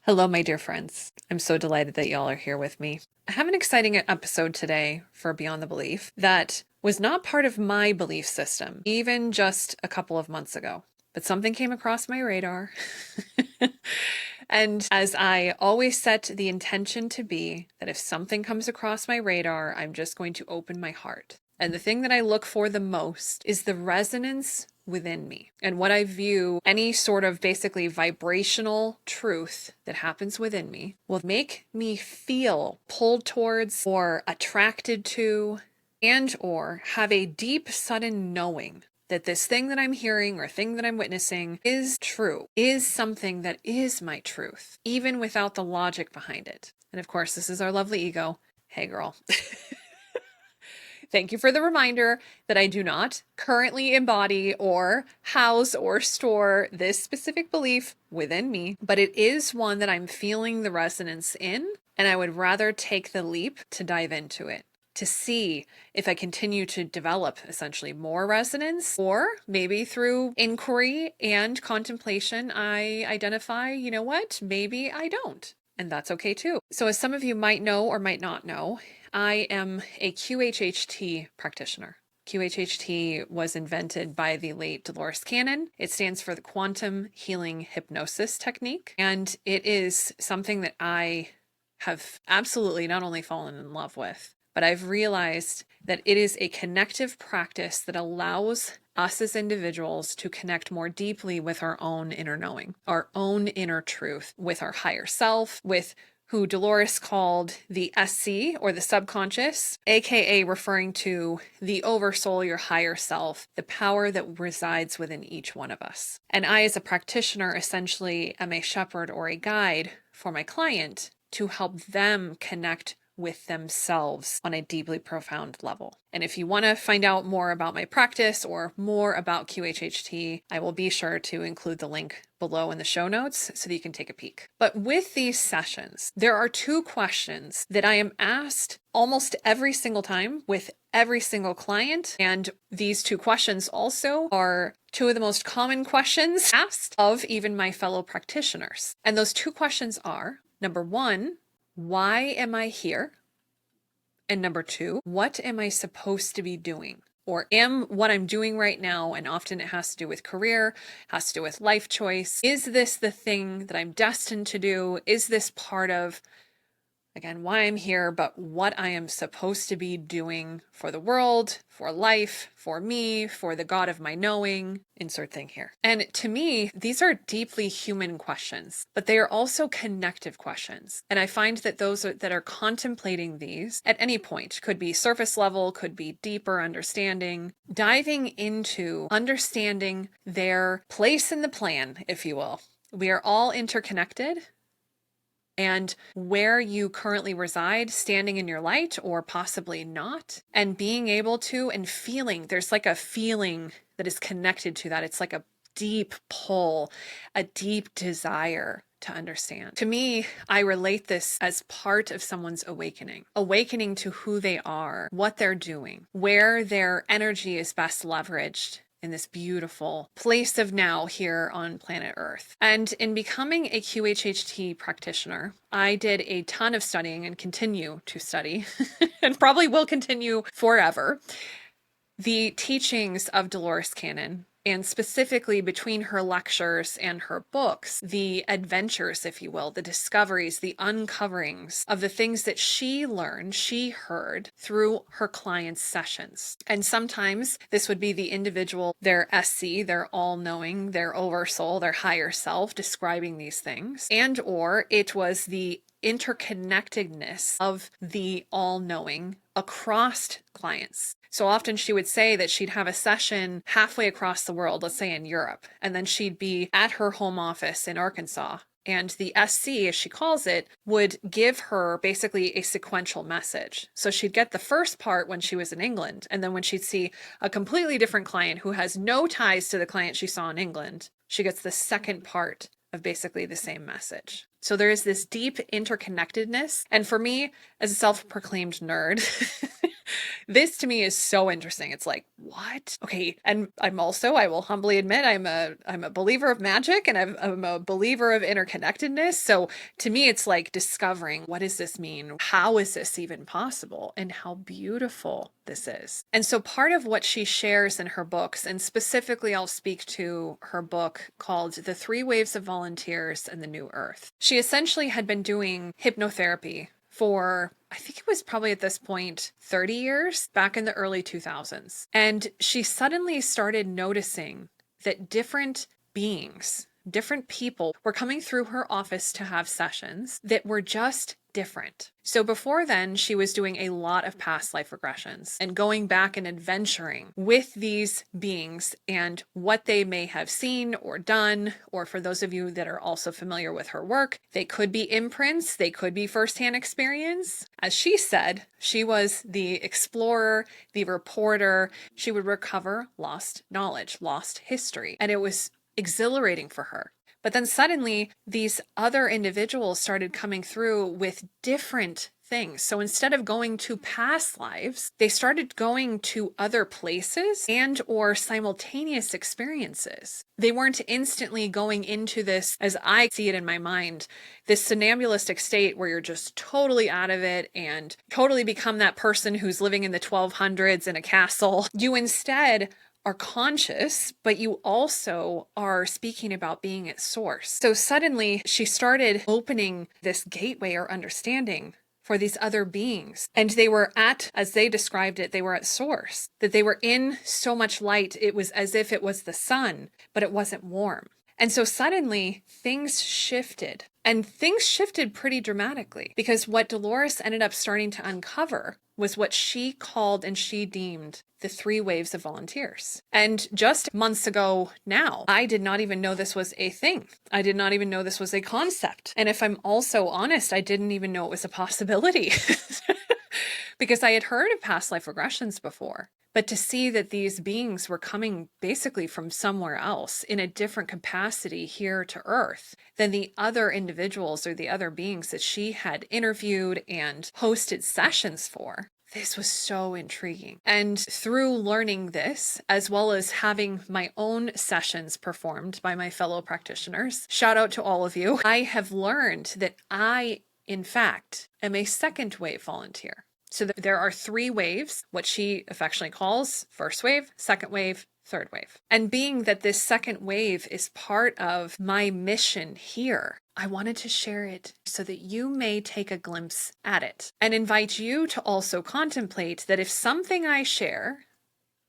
Hello, my dear friends. I'm so delighted that y'all are here with me. I have an exciting episode today for Beyond the Belief that was not part of my belief system, even just a couple of months ago. But something came across my radar. And as I always set the intention to be, that if something comes across my radar, I'm just going to open my heart. And the thing that I look for the most is the resonance within me. And what I view any sort of basically vibrational truth that happens within me will make me feel pulled towards or attracted to and or have a deep sudden knowing that this thing that I'm hearing or thing that I'm witnessing is true, is something that is my truth, even without the logic behind it. And of course, this is our lovely ego. Hey, girl. Thank you for the reminder that I do not currently embody or house or store this specific belief within me, but it is one that I'm feeling the resonance in, and I would rather take the leap to dive into it, to see if I continue to develop essentially more resonance, or maybe through inquiry and contemplation, I identify, you know what, maybe I don't. And that's okay too. So as some of you might know or might not know, I am a QHHT practitioner. QHHT was invented by the late Dolores Cannon. It stands for the Quantum Healing Hypnosis Technique. And it is something that I have absolutely not only fallen in love with, but I've realized that it is a connective practice that allows us as individuals to connect more deeply with our own inner knowing, our own inner truth, with our higher self, with who Dolores called the SC or the subconscious, aka referring to the oversoul, your higher self, the power that resides within each one of us. And I, as a practitioner, essentially am a shepherd or a guide for my client to help them connect with themselves on a deeply profound level. And if you want to find out more about my practice or more about QHHT, I will be sure to include the link below in the show notes so that you can take a peek. But with these sessions, there are two questions that I am asked almost every single time with every single client. And these two questions also are two of the most common questions asked of even my fellow practitioners. And those two questions are, number one, why am I here? And number two, what am I supposed to be doing? Or am what I'm doing right now, and often it has to do with career, has to do with life choice. Is this the thing that I'm destined to do? Is this part of, again, why I'm here, but what I am supposed to be doing for the world, for life, for me, for the God of my knowing, insert thing here. And to me, these are deeply human questions, but they are also connective questions. And I find that those that are contemplating these at any point, could be surface level, could be deeper understanding, diving into understanding their place in the plan, if you will. We are all interconnected. And where you currently reside, standing in your light or possibly not, and being able to and feeling, there's like a feeling that is connected to that. It's like a deep pull, a deep desire to understand. To me, I relate this as part of someone's awakening to who they are, what they're doing, where their energy is best leveraged in this beautiful place of now here on planet Earth. And in becoming a QHHT practitioner, I did a ton of studying and continue to study and probably will continue forever the teachings of Dolores Cannon, and specifically between her lectures and her books, the adventures, if you will, the discoveries, the uncoverings of the things that she learned, she heard through her clients' sessions. And sometimes this would be the individual, their SC, their all-knowing, their oversoul, their higher self describing these things. And or it was the interconnectedness of the all-knowing across clients. So often she would say that she'd have a session halfway across the world, let's say in Europe, and then she'd be at her home office in Arkansas. And the SC, as she calls it, would give her basically a sequential message. So she'd get the first part when she was in England. And then when she'd see a completely different client who has no ties to the client she saw in England, she gets the second part of basically the same message. So there is this deep interconnectedness. And for me, as a self-proclaimed nerd, This to me is so interesting. It's like, what? Okay. And I will humbly admit, I'm a believer of magic and I'm a believer of interconnectedness. So to me, it's like discovering, what does this mean? How is this even possible? And how beautiful this is. And so part of what she shares in her books, and specifically I'll speak to her book called The Three Waves of Volunteers and the New Earth. She essentially had been doing hypnotherapy for, I think it was probably at this point 30 years, back in the early 2000s. And she suddenly started noticing that different beings, different people were coming through her office to have sessions that were just different. So before then, she was doing a lot of past life regressions and going back and adventuring with these beings and what they may have seen or done. Or for those of you that are also familiar with her work, they could be imprints, they could be firsthand experience. As she said, she was the explorer, the reporter. She would recover lost knowledge, lost history. And it was exhilarating for her. But then suddenly these other individuals started coming through with different things. So instead of going to past lives, they started going to other places and or simultaneous experiences. They weren't instantly going into this, as I see it in my mind, this somnambulistic state where you're just totally out of it and totally become that person who's living in the 1200s in a castle. You instead are conscious, but you also are speaking about being at source. So suddenly she started opening this gateway or understanding for these other beings. And they were at, as they described it, they were at source, that they were in so much light. It was as if it was the sun, but it wasn't warm. And so suddenly things shifted, and things shifted pretty dramatically, because what Dolores ended up starting to uncover was what she called and she deemed the three waves of volunteers. And just months ago now, I did not even know this was a thing. I did not even know this was a concept. And if I'm also honest, I didn't even know it was a possibility because I had heard of past life regressions before. But to see that these beings were coming basically from somewhere else in a different capacity here to Earth than the other individuals or the other beings that she had interviewed and hosted sessions for, this was so intriguing. And through learning this, as well as having my own sessions performed by my fellow practitioners, shout out to all of you, I have learned that I, in fact, am a second wave volunteer. So there are three waves, what she affectionately calls first wave, second wave, third wave. And being that this second wave is part of my mission here, I wanted to share it so that you may take a glimpse at it and invite you to also contemplate that if something I share,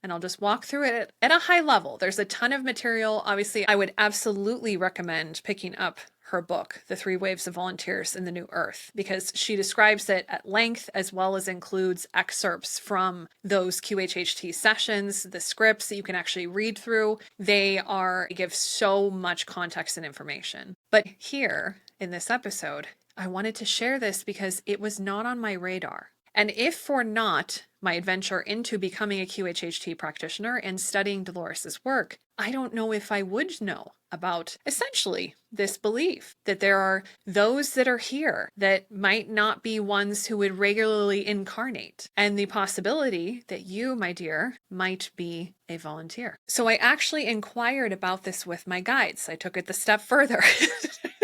and I'll just walk through it at a high level, there's a ton of material. Obviously, I would absolutely recommend picking up her book, The Three Waves of Volunteers in the New Earth, because she describes it at length as well as includes excerpts from those QHHT sessions, the scripts that you can actually read through. They give so much context and information. But here in this episode, I wanted to share this because it was not on my radar. And if for not my adventure into becoming a QHHT practitioner and studying Dolores's work, I don't know if I would know about essentially this belief that there are those that are here that might not be ones who would regularly incarnate, and the possibility that you, my dear, might be a volunteer. So I actually inquired about this with my guides. I took it the step further.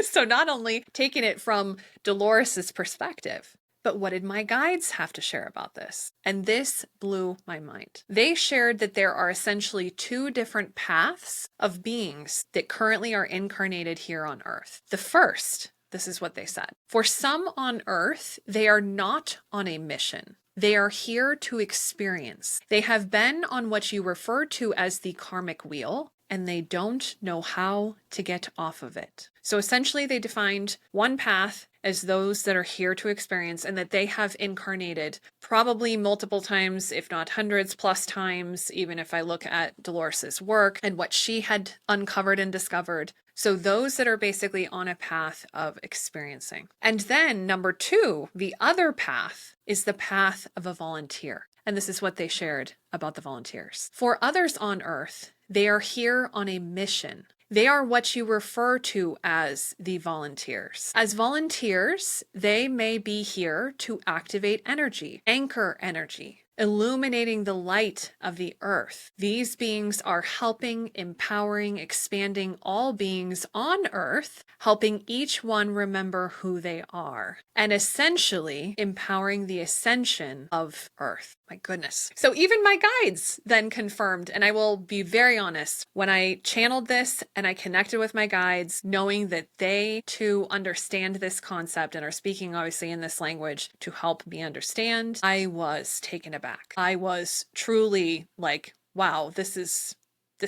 So not only taking it from Dolores's perspective, but what did my guides have to share about this? And this blew my mind. They shared that there are essentially two different paths of beings that currently are incarnated here on Earth. The first, this is what they said. For some on Earth, they are not on a mission. They are here to experience. They have been on what you refer to as the karmic wheel, and they don't know how to get off of it. So essentially, they defined one path as those that are here to experience, and that they have incarnated probably multiple times, if not hundreds plus times, even if I look at Dolores's work and what she had uncovered and discovered. So those that are basically on a path of experiencing. And then number two, the other path is the path of a volunteer. And this is what they shared about the volunteers. For others on Earth, they are here on a mission. They are what you refer to as the volunteers. As volunteers, they may be here to activate energy, anchor energy, illuminating the light of the earth. These beings are helping, empowering, expanding all beings on earth, helping each one remember who they are, and essentially empowering the ascension of earth. My goodness. So even my guides then confirmed, and I will be very honest, when I channeled this and I connected with my guides, knowing that they too understand this concept and are speaking obviously in this language to help me understand, I was taken aback. I was truly like, wow, this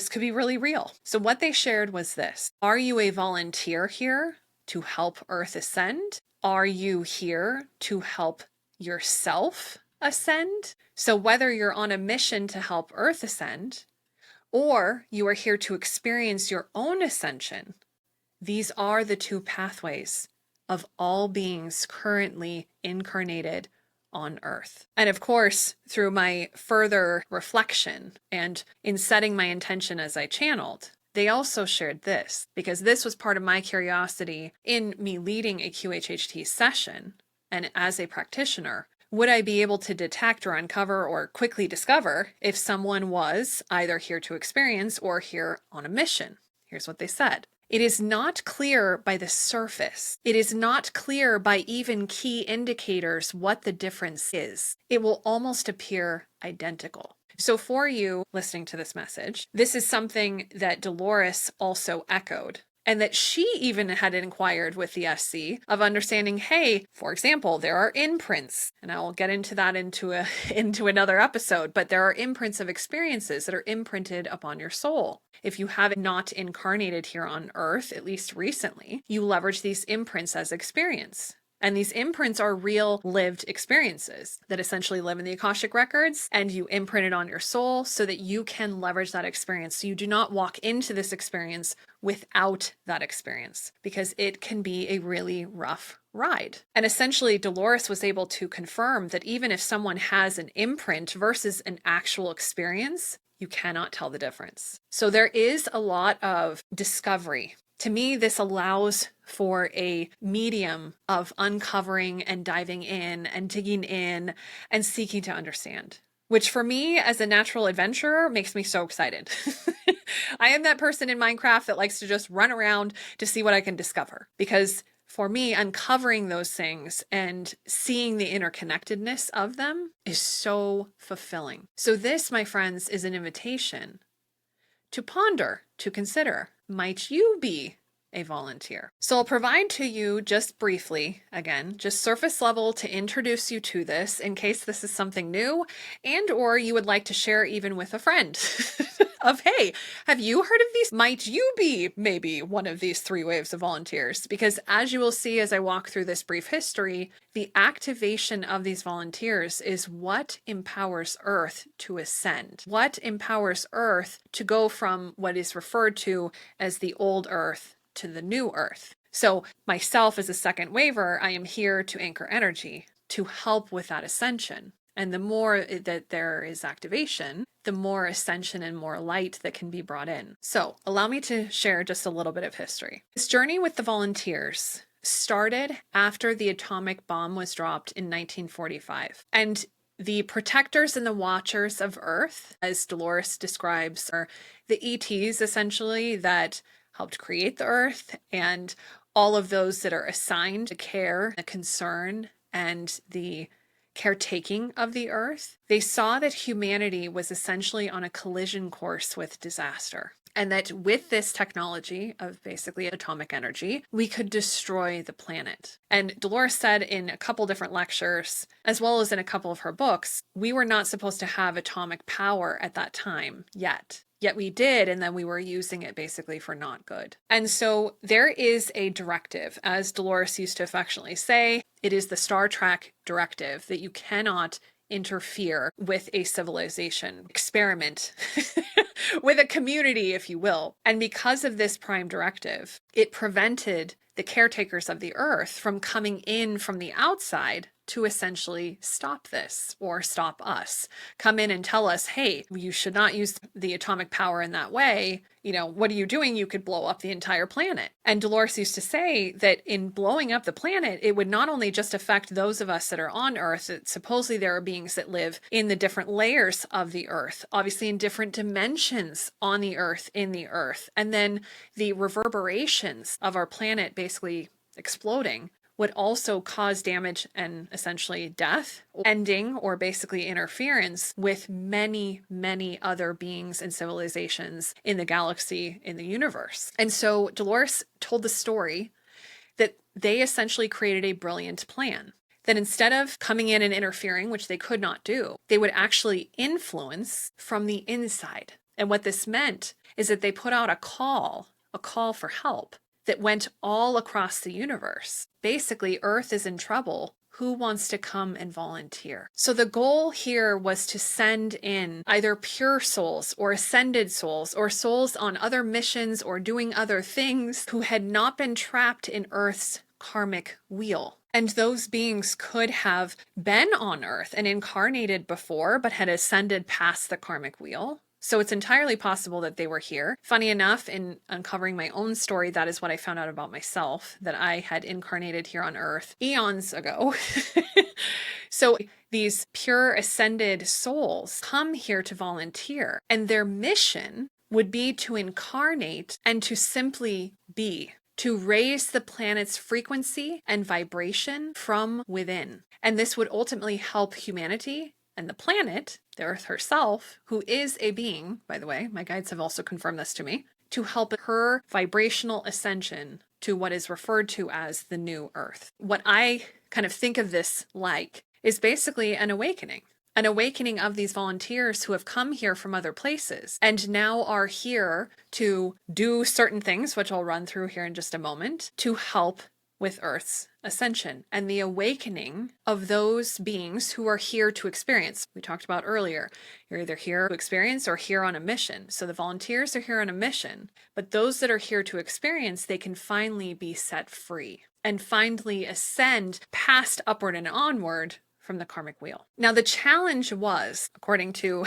could be really real. So what they shared was this: are you a volunteer here to help Earth ascend? Are you here to help yourself ascend? So whether you're on a mission to help Earth ascend, or you are here to experience your own ascension, these are the two pathways of all beings currently incarnated on Earth. And of course, through my further reflection and in setting my intention as I channeled, they also shared this, because this was part of my curiosity in me leading a QHHT session and as a practitioner. Would I be able to detect or uncover or quickly discover if someone was either here to experience or here on a mission? Here's what they said. It is not clear by the surface. It is not clear by even key indicators what the difference is. It will almost appear identical. So for you listening to this message, this is something that Dolores also echoed, and that she even had inquired with the SC of understanding, hey, for example, there are imprints, and I will get into that into another episode, but there are imprints of experiences that are imprinted upon your soul. If you have not incarnated here on Earth, at least recently, you leverage these imprints as experience. And these imprints are real lived experiences that essentially live in the Akashic records, and you imprint it on your soul so that you can leverage that experience. So you do not walk into this experience without that experience, because it can be a really rough ride. And essentially, Dolores was able to confirm that even if someone has an imprint versus an actual experience, you cannot tell the difference. So there is a lot of discovery. To me, this allows for a medium of uncovering and diving in and digging in and seeking to understand, which for me as a natural adventurer makes me so excited. I am that person in Minecraft that likes to just run around to see what I can discover, because for me, uncovering those things and seeing the interconnectedness of them is so fulfilling. So this, my friends, is an invitation to ponder, to consider, might you be a volunteer? So I'll provide to you just briefly, again, just surface level to introduce you to this in case this is something new and or you would like to share even with a friend of, hey, have you heard of these? Might you be maybe one of these 3 waves of volunteers? Because as you will see as I walk through this brief history, the activation of these volunteers is what empowers Earth to ascend, what empowers Earth to go from what is referred to as the old Earth to the new Earth. So myself as a second waver, I am here to anchor energy, to help with that ascension. And the more that there is activation, the more ascension and more light that can be brought in. So allow me to share just a little bit of history. This journey with the volunteers started after the atomic bomb was dropped in 1945. And the protectors and the watchers of Earth, as Dolores describes, are the ETs essentially that helped create the Earth, and all of those that are assigned to care, the concern, and the caretaking of the Earth. They saw that humanity was essentially on a collision course with disaster, and that with this technology of basically atomic energy, we could destroy the planet. And Dolores said in a couple different lectures, as well as in a couple of her books, we were not supposed to have atomic power at that time yet. Yet we did, and then we were using it basically for not good. And so there is a directive, as Dolores used to affectionately say, it is the Star Trek directive that you cannot interfere with a civilization, experiment with a community, if you will. And because of this prime directive, it prevented the caretakers of the Earth from coming in from the outside to essentially stop this or stop us, come in and tell us, hey, you should not use the atomic power in that way. You know, what are you doing? You could blow up the entire planet. And Dolores used to say that in blowing up the planet, it would not only just affect those of us that are on Earth, that supposedly there are beings that live in the different layers of the Earth, obviously in different dimensions on the Earth, in the Earth. And then the reverberations of our planet basically exploding would also cause damage and essentially death, ending or basically interference with many, many other beings and civilizations in the galaxy, in the universe. And so Dolores told the story that they essentially created a brilliant plan. That instead of coming in and interfering, which they could not do, they would actually influence from the inside. And what this meant is that they put out a call for help that went all across the universe. Basically, Earth is in trouble. Who wants to come and volunteer? So the goal here was to send in either pure souls or ascended souls or souls on other missions or doing other things who had not been trapped in Earth's karmic wheel. And those beings could have been on Earth and incarnated before, but had ascended past the karmic wheel. So it's entirely possible that they were here. Funny enough, in uncovering my own story, that is what I found out about myself, that I had incarnated here on Earth eons ago. So these pure ascended souls come here to volunteer, and their mission would be to incarnate and to simply be, to raise the planet's frequency and vibration from within. And this would ultimately help humanity and the planet, the Earth herself, who is a being, by the way, my guides have also confirmed this to me, to help her vibrational ascension to what is referred to as the new Earth. What I kind of think of this like is basically an awakening of these volunteers who have come here from other places and now are here to do certain things, which I'll run through here in just a moment, to help with Earth's ascension and the awakening of those beings who are here to experience. We talked about earlier, you're either here to experience or here on a mission. So the volunteers are here on a mission, but those that are here to experience, they can finally be set free and finally ascend past, upward, and onward from the karmic wheel. Now, the challenge was, according to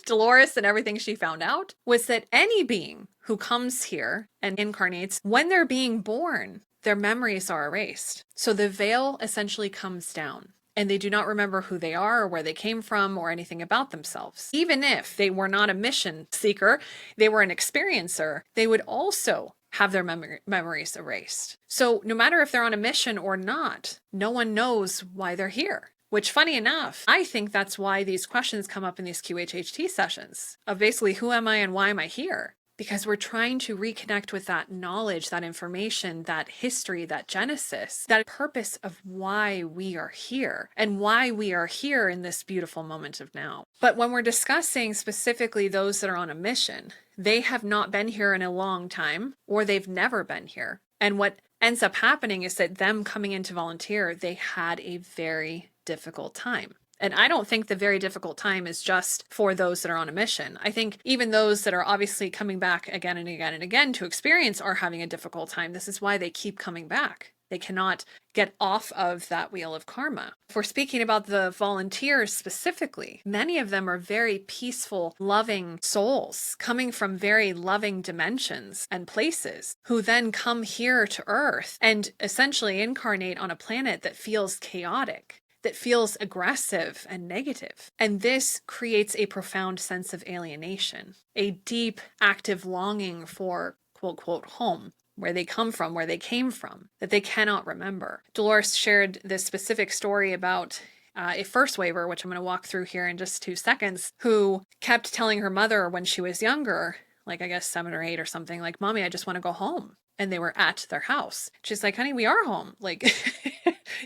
Dolores and everything she found out, was that any being who comes here and incarnates, when they're being born, their memories are erased. So the veil essentially comes down and they do not remember who they are or where they came from or anything about themselves. Even if they were not a mission seeker, they were an experiencer, they would also have their memories erased. So no matter if they're on a mission or not, no one knows why they're here. Which, funny enough, I think that's why these questions come up in these QHHT sessions of basically, who am I and why am I here? Because we're trying to reconnect with that knowledge, that information, that history, that genesis, that purpose of why we are here and why we are here in this beautiful moment of now. But when we're discussing specifically those that are on a mission, they have not been here in a long time, or they've never been here. And what ends up happening is that them coming in to volunteer, they had a very difficult time. And I don't think the very difficult time is just for those that are on a mission. I think even those that are obviously coming back again and again and again to experience are having a difficult time. This is why they keep coming back. They cannot get off of that wheel of karma. If we're speaking about the volunteers specifically, many of them are very peaceful, loving souls coming from very loving dimensions and places who then come here to Earth and essentially incarnate on a planet that feels chaotic, that feels aggressive and negative. And this creates a profound sense of alienation, a deep, active longing for quote, quote, home, where they come from, where they came from, that they cannot remember. Dolores shared this specific story about a first waver, which I'm going to walk through here in just 2 seconds, who kept telling her mother when she was younger, like I guess 7 or 8 or something, like, Mommy, I just want to go home. And they were at their house. She's like, honey, we are home. Like,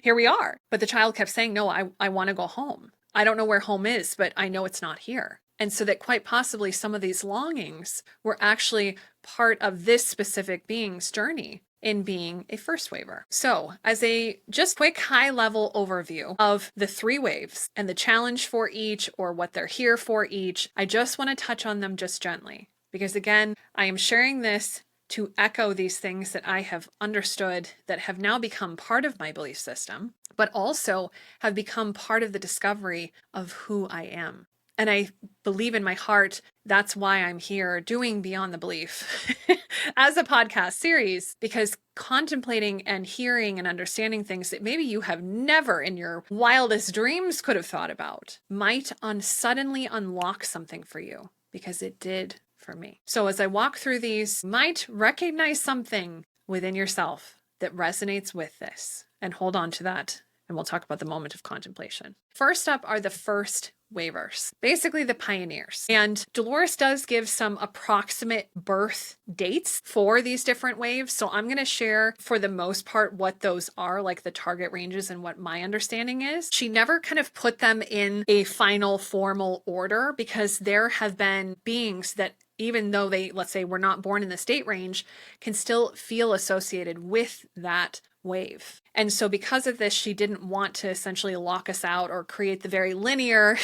here we are. But the child kept saying, no, I want to go home. I don't know where home is, but I know it's not here. And so that quite possibly some of these longings were actually part of this specific being's journey in being a first waver. So as a just quick high level overview of the 3 waves and the challenge for each or what they're here for each, I just want to touch on them just gently. Because again, I am sharing this to echo these things that I have understood that have now become part of my belief system, but also have become part of the discovery of who I am. And I believe in my heart that's why I'm here doing Beyond the Belief as a podcast series, because contemplating and hearing and understanding things that maybe you have never in your wildest dreams could have thought about might suddenly unlock something for you, because it did for me. So as I walk through these, you might recognize something within yourself that resonates with this, and hold on to that. And we'll talk about the moment of contemplation. First up are the first wavers, basically the pioneers. And Dolores does give some approximate birth dates for these different waves. So I'm going to share for the most part what those are, like the target ranges and what my understanding is. She never kind of put them in a final formal order, because there have been beings that, even though they, let's say, were not born in the state range, can still feel associated with that wave. And so because of this, she didn't want to essentially lock us out or create the very linear,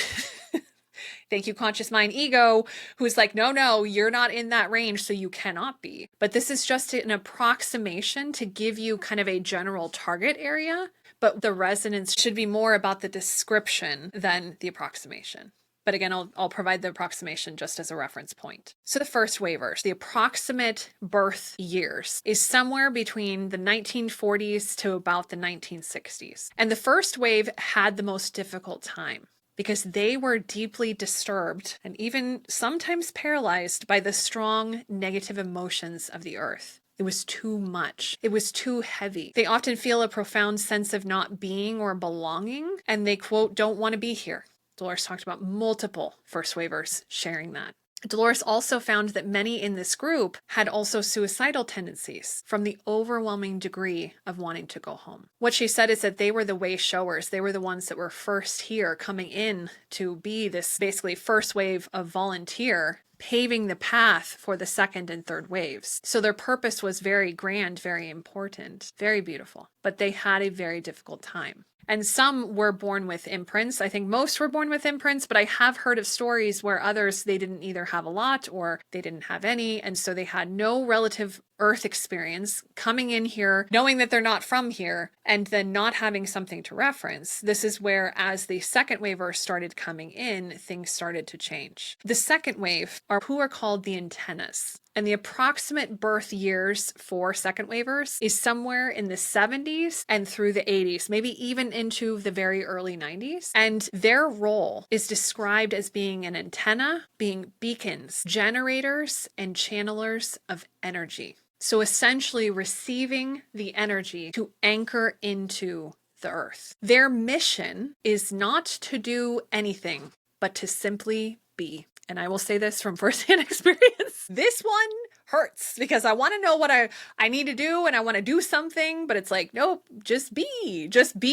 thank you, conscious mind ego, who's like, no, you're not in that range, so you cannot be. But this is just an approximation to give you kind of a general target area, but the resonance should be more about the description than the approximation. But again, I'll provide the approximation just as a reference point. So the first wavers, the approximate birth years, is somewhere between the 1940s to about the 1960s. And the first wave had the most difficult time, because they were deeply disturbed and even sometimes paralyzed by the strong negative emotions of the earth. It was too much. It was too heavy. They often feel a profound sense of not being or belonging, and they, quote, don't want to be here. Dolores talked about multiple first wavers sharing that. Dolores also found that many in this group had also suicidal tendencies from the overwhelming degree of wanting to go home. What she said is that they were the way showers. They were the ones that were first here, coming in to be this basically first wave of volunteer, paving the path for the second and third waves. So their purpose was very grand, very important, very beautiful, but they had a very difficult time. And some were born with imprints. I think most were born with imprints, but I have heard of stories where others, they didn't either have a lot or they didn't have any. And so they had no relative earth experience, coming in here, knowing that they're not from here, and then not having something to reference. This is where, as the second wavers started coming in, things started to change. The second wave are who are called the antennas. And the approximate birth years for second wavers is somewhere in the 70s and through the 80s, maybe even into the very early 90s. And their role is described as being an antenna, being beacons, generators, and channelers of energy. So essentially receiving the energy to anchor into the earth. Their mission is not to do anything, but to simply be. And I will say this from firsthand experience. This one hurts, because I want to know what I need to do, and I want to do something, but it's like, nope, just be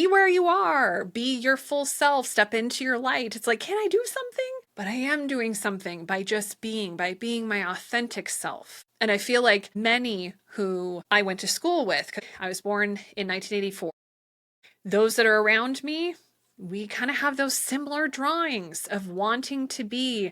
where you are, be your full self, step into your light. It's like, can I do something? But I am doing something by just being, by being my authentic self. And I feel like many who I went to school with, 'cause I was born in 1984, those that are around me, we kind of have those similar drawings of wanting to be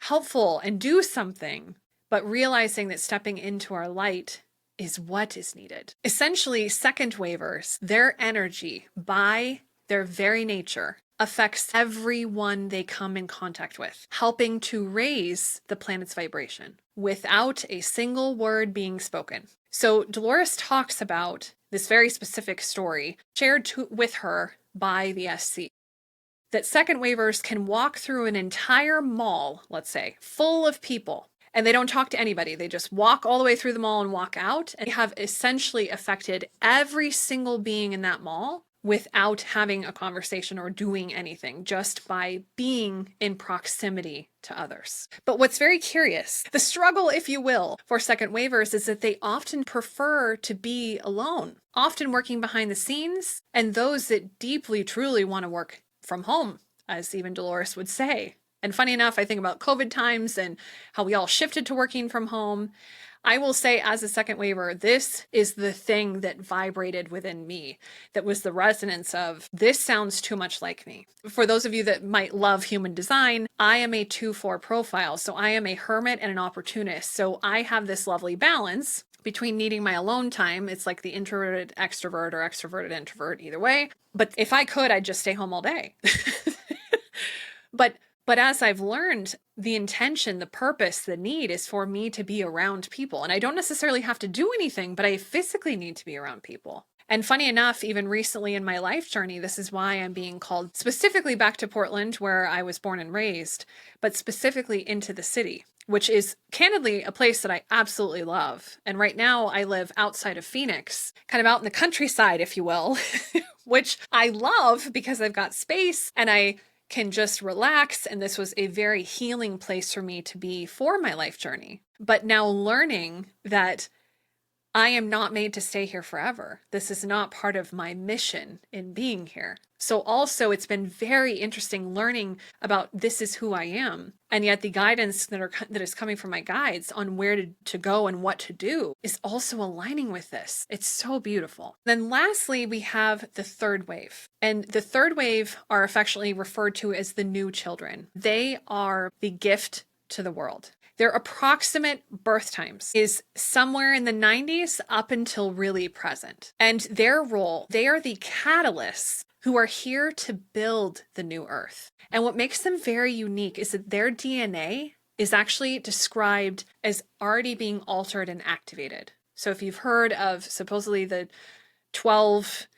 helpful and do something, but realizing that stepping into our light is what is needed. Essentially, second wavers, their energy by their very nature affects everyone they come in contact with, helping to raise the planet's vibration without a single word being spoken. So Dolores talks about this very specific story shared with her by the SC. That second wavers can walk through an entire mall, let's say, full of people, and they don't talk to anybody. They just walk all the way through the mall and walk out, and have essentially affected every single being in that mall without having a conversation or doing anything, just by being in proximity to others. But what's very curious, the struggle, if you will, for second wavers is that they often prefer to be alone, often working behind the scenes, and those that deeply, truly want to work from home, as even Dolores would say. And funny enough, I think about COVID times and how we all shifted to working from home. I will say, as a second waver, this is the thing that vibrated within me, that was the resonance of, this sounds too much like me. For those of you that might love human design, I am a 2-4 profile. So I am a hermit and an opportunist. So I have this lovely balance between needing my alone time. It's like the introverted extrovert or extroverted introvert, either way. But if I could, I'd just stay home all day. But as I've learned, the intention, the purpose, the need is for me to be around people. And I don't necessarily have to do anything, but I physically need to be around people. And funny enough, even recently in my life journey, this is why I'm being called specifically back to Portland, where I was born and raised, but specifically into the city, which is candidly a place that I absolutely love. And right now I live outside of Phoenix, kind of out in the countryside, if you will, which I love because I've got space and I can just relax. And this was a very healing place for me to be for my life journey. But now learning that I am not made to stay here forever. This is not part of my mission in being here. So also it's been very interesting learning about this is who I am. And yet the guidance that is coming from my guides on where to go and what to do is also aligning with this. It's so beautiful. Then lastly, we have the third wave. And the third wave are affectionately referred to as the new children. They are the gift to the world. Their approximate birth times is somewhere in the 90s up until really present. And their role, they are the catalysts who are here to build the new earth. And what makes them very unique is that their DNA is actually described as already being altered and activated. So if you've heard of supposedly the 12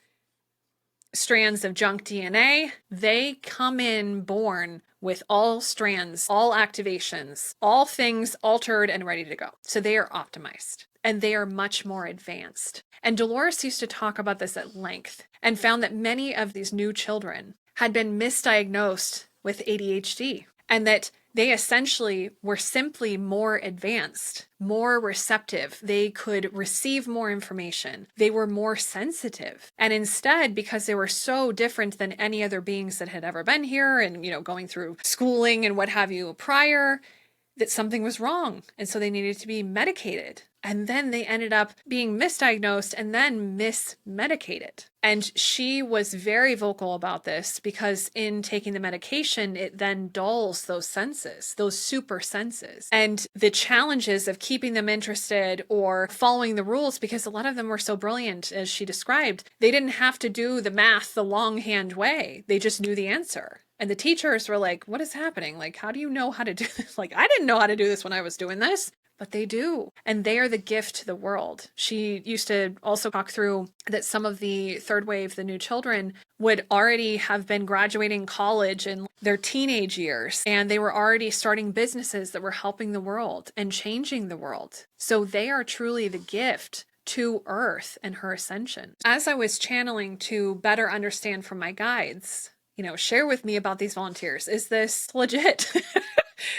strands of junk DNA, they come in born with all strands, all activations, all things altered and ready to go. So they are optimized and they are much more advanced. And Dolores used to talk about this at length and found that many of these new children had been misdiagnosed with ADHD and that they essentially were simply more advanced, more receptive. They could receive more information. They were more sensitive. And instead, because they were so different than any other beings that had ever been here and, going through schooling and what have you prior, that something was wrong. And so they needed to be medicated. And then they ended up being misdiagnosed and then mismedicated. And she was very vocal about this because in taking the medication, it then dulls those senses, those super senses. And the challenges of keeping them interested or following the rules, because a lot of them were so brilliant, as she described, they didn't have to do the math the longhand way. They just knew the answer. And the teachers were like, what is happening? Like, how do you know how to do this? Like, I didn't know how to do this when I was doing this. But they do. And they are the gift to the world. She used to also talk through that some of the third wave, the new children, would already have been graduating college in their teenage years. And they were already starting businesses that were helping the world and changing the world. So they are truly the gift to Earth and her ascension. As I was channeling to better understand from my guides, share with me about these volunteers. Is this legit?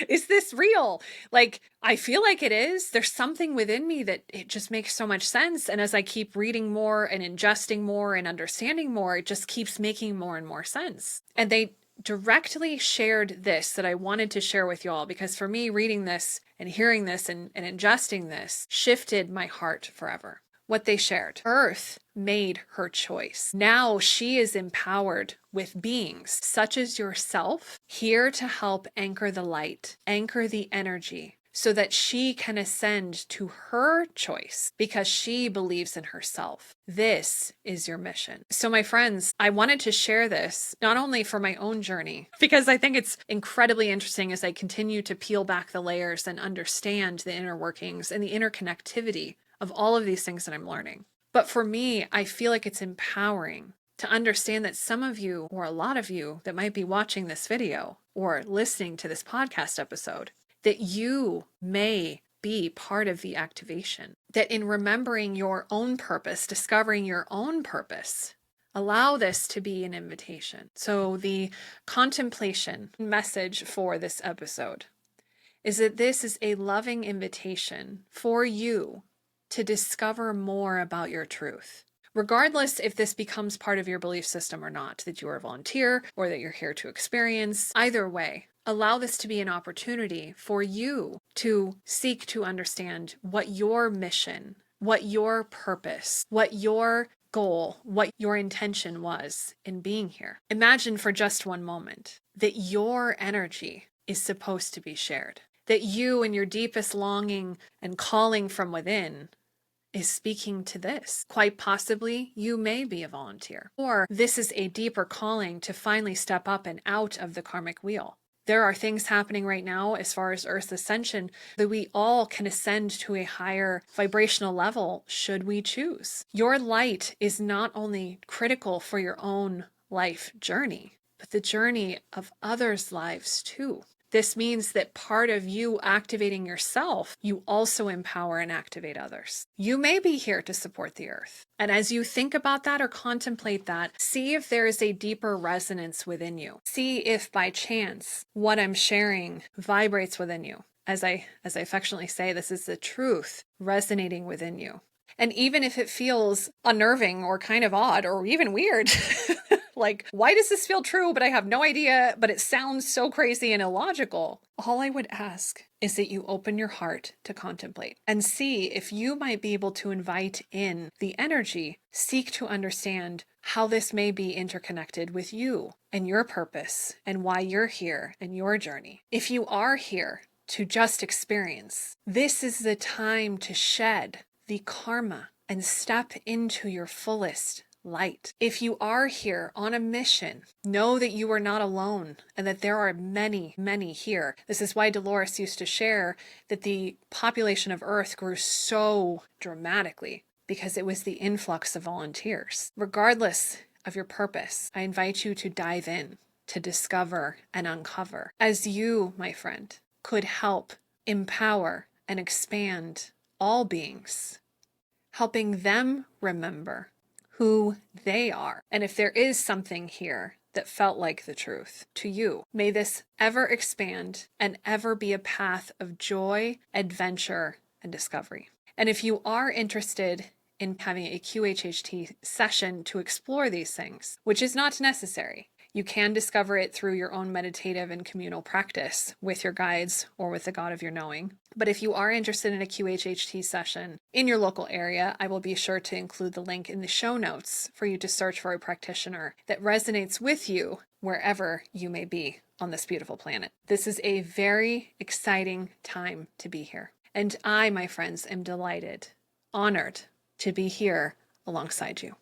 Is this real? Like, I feel like it is. There's something within me that it just makes so much sense. And as I keep reading more and ingesting more and understanding more, it just keeps making more and more sense. And they directly shared this that I wanted to share with you all, because for me, reading this and hearing this and ingesting this shifted my heart forever. What they shared. Earth made her choice. Now she is empowered with beings such as yourself here to help anchor the light, anchor the energy, so that she can ascend to her choice because she believes in herself. This is your mission. So my friends, I wanted to share this not only for my own journey, because I think it's incredibly interesting as I continue to peel back the layers and understand the inner workings and the interconnectivity of all of these things that I'm learning. But for me, I feel like it's empowering to understand that some of you, or a lot of you that might be watching this video or listening to this podcast episode, that you may be part of the activation. That in remembering your own purpose, discovering your own purpose, allow this to be an invitation. So the contemplation message for this episode is that this is a loving invitation for you to discover more about your truth. Regardless if this becomes part of your belief system or not, that you are a volunteer or that you're here to experience, either way, Allow this to be an opportunity for you to seek to understand what your mission, what your purpose, what your goal, what your intention was in being here. Imagine for just one moment that your energy is supposed to be shared, that you and your deepest longing and calling from within is speaking to this. Quite possibly, you may be a volunteer, or this is a deeper calling to finally step up and out of the karmic wheel. There are things happening right now as far as Earth's ascension that we all can ascend to a higher vibrational level should we choose. Your light is not only critical for your own life journey, but the journey of others' lives too. This means that part of you activating yourself, you also empower and activate others. You may be here to support the earth. And as you think about that or contemplate that, see if there is a deeper resonance within you. See if by chance what I'm sharing vibrates within you. As I affectionately say, this is the truth resonating within you. And even if it feels unnerving or kind of odd or even weird, like, why does this feel true, but I have no idea, but it sounds so crazy and illogical? All I would ask is that you open your heart to contemplate and see if you might be able to invite in the energy, seek to understand how this may be interconnected with you and your purpose and why you're here and your journey. If you are here to just experience, this is the time to shed the karma and step into your fullest light. If you are here on a mission, know that you are not alone and that there are many, many here. This is why Dolores used to share that the population of Earth grew so dramatically, because it was the influx of volunteers. Regardless of your purpose, I invite you to dive in, to discover and uncover, as you, my friend, could help empower and expand all beings, helping them remember who they are. And if there is something here that felt like the truth to you, may this ever expand and ever be a path of joy, adventure, and discovery. And if you are interested in having a QHHT session to explore these things, which is not necessary, you can discover it through your own meditative and communal practice with your guides or with the God of your knowing. But if you are interested in a QHHT session in your local area, I will be sure to include the link in the show notes for you to search for a practitioner that resonates with you wherever you may be on this beautiful planet. This is a very exciting time to be here. And I, my friends, am delighted, honored to be here alongside you.